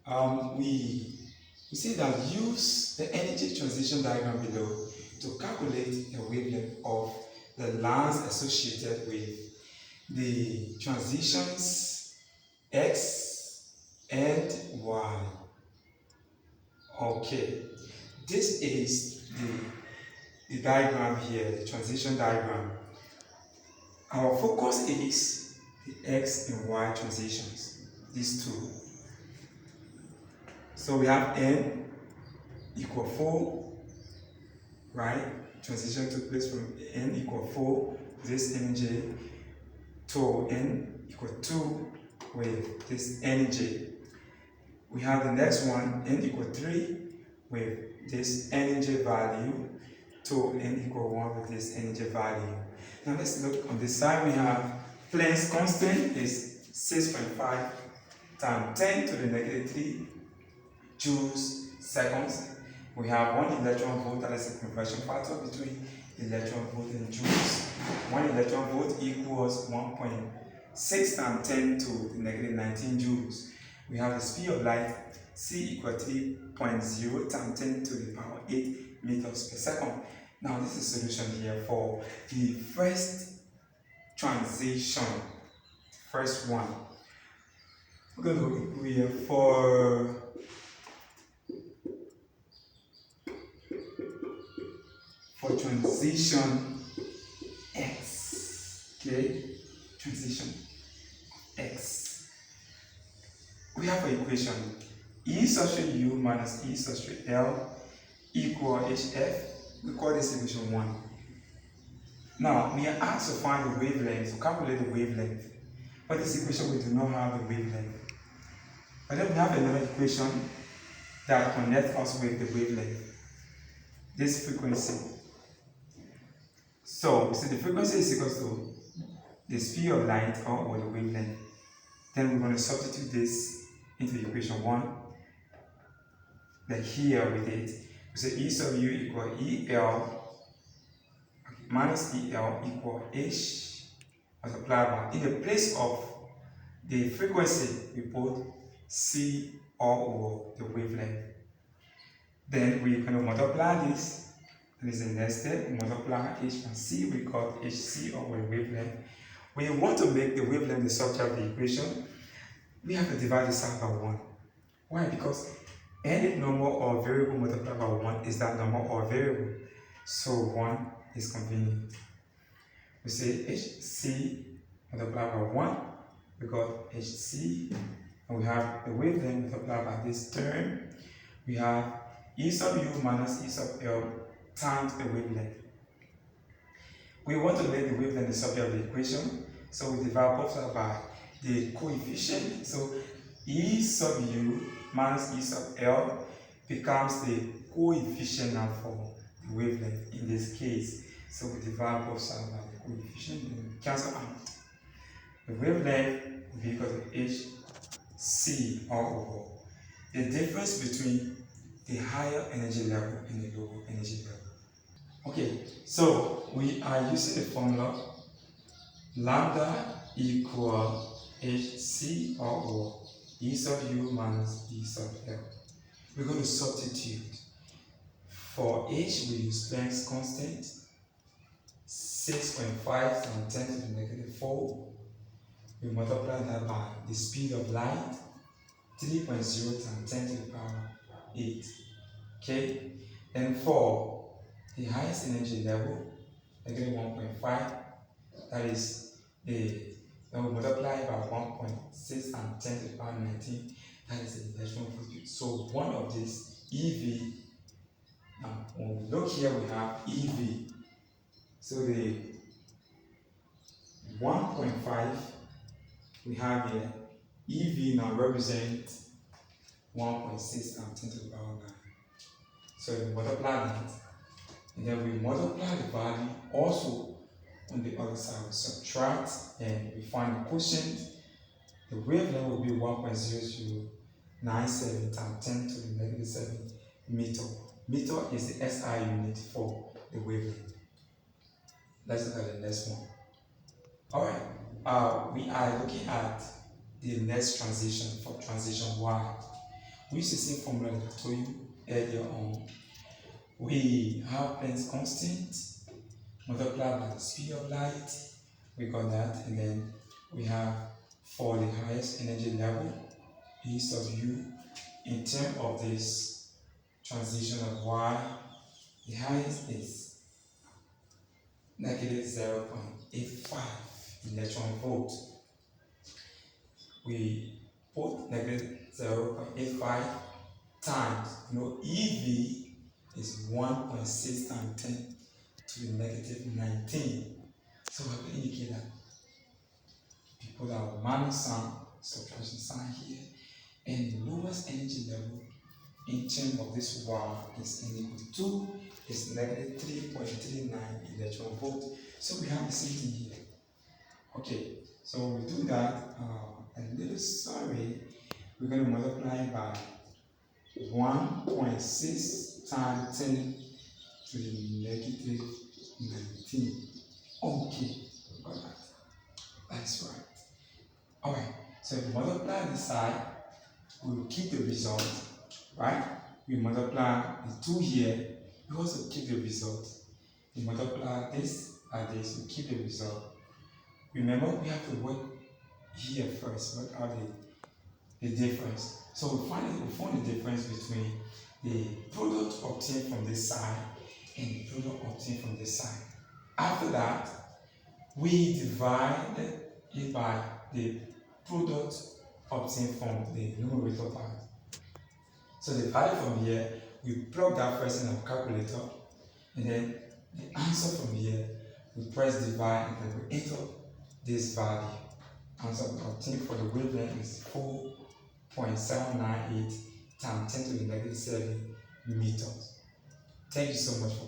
We see that use the energy transition diagram below to calculate the wavelength of the lines associated with the transitions X and Y. Okay, this is the diagram here, the transition diagram. Our focus is the X and Y transitions, these two. So we have N equal 4, right? Transition took place from N equal 4, this energy, to N equal 2 with this energy. We have the next one, N equal 3, with this energy value, to N equal 1 with this energy value. Now let's look on this side. We have Planck's constant is 6.5 times 10 to the negative 3 joules seconds. We have 1 electron volt, that is the conversion factor between electron volt and joules. 1 electron volt equals 1.6 times 10 to the negative 19 joules. We have the speed of light, c equal 3.0 times 10 to the power 8 meters per second. Now this is the solution here for the first transition, first one. We're going to look here for transition X. Okay, transition X. We have an equation: E substrate U minus E substrate L equal HF. We call this equation 1. Now we are asked to find the wavelength, to calculate the wavelength. But this equation we do not have the wavelength. But then we have another equation that connects us with the wavelength, this frequency. So we see the frequency is equal to the speed of light or the wavelength. Then we're going to substitute this into equation 1. Then here with it, we say E sub U equal EL minus EL equal H multiplied by, in the place of the frequency, we put C or the wavelength. Then we're going to multiply this. And this is the next step. We multiply H and C, we call HC or wavelength. When you want to make the wavelength the subject of the equation, we have to divide this out by 1. Why? Because any number or variable multiplied by 1 is that number or variable. So 1 is convenient. We say HC multiplied by 1, we got HC, and we have the wavelength multiplied by this term. We have E sub U minus E sub L times the wavelength. We want to make the wavelength the subject of the equation, so we divide both sides by the coefficient. So E sub U minus E sub L becomes the coefficient now for the wavelength in this case. So we divide both sides by the coefficient and we cancel out. The wavelength will be equal to HC all over the difference between the higher energy level and the lower energy level. Okay, so we are using the formula lambda equal HC or E sub U minus E sub L. We're going to substitute. For H, we use Planck's constant, 6.5 times 10 to the negative 4. We multiply that by the speed of light, 3.0 times 10 to the power 8. Okay, then for the highest energy level, negative 1.5, that is then we multiply by 1.6 times 10 to the power 19, that is the electron volt. So one of these EV, now when we look here, we have EV. So the 1.5 we have here, EV now represents 1.6 times 10 to the power 9. So we multiply that, and then we multiply the value also on the other side. We subtract and we find the quotient. The wavelength will be 1.0097 times 10 to the negative 7 meter. Meter is the SI unit for the wavelength. Let's look at the next one. Alright, we are looking at the next transition for transition Y. we use the same formula that I told you earlier on. We have Planck's constant multiplied by the speed of light. We got that, and then we have for the highest energy level, E sub u, in terms of this transition of y, the highest is negative 0.85 electron volt. We put negative 0.85 times, EV is 1.6 times 10 to the negative 19. So we have to indicate that we put our minus sign, subtraction sign here, and the lowest energy level in terms of this y is n equal to 2, is negative 3.39 electron volt. So we have the same thing here. Okay, so we do that, a little sorry, we're going to multiply by 1.6 times 10 to the negative 19. Okay, got that. That's right. Alright, so if we multiply this side, we will keep the result, right? We multiply the 2 here, we also keep the result. We multiply this by this, we keep the result. Remember, we have to work here first, work out the difference. So we find the difference between the product obtained from this side and the product obtained from this side. After that, we divide it by the product obtained from the numerator part. So the value from here, we plug that first in our calculator, and then the answer from here, we press divide and then we enter this value. Answer obtained for the wavelength is 4.798 times 10 to the negative 7 meters. Thank you so much for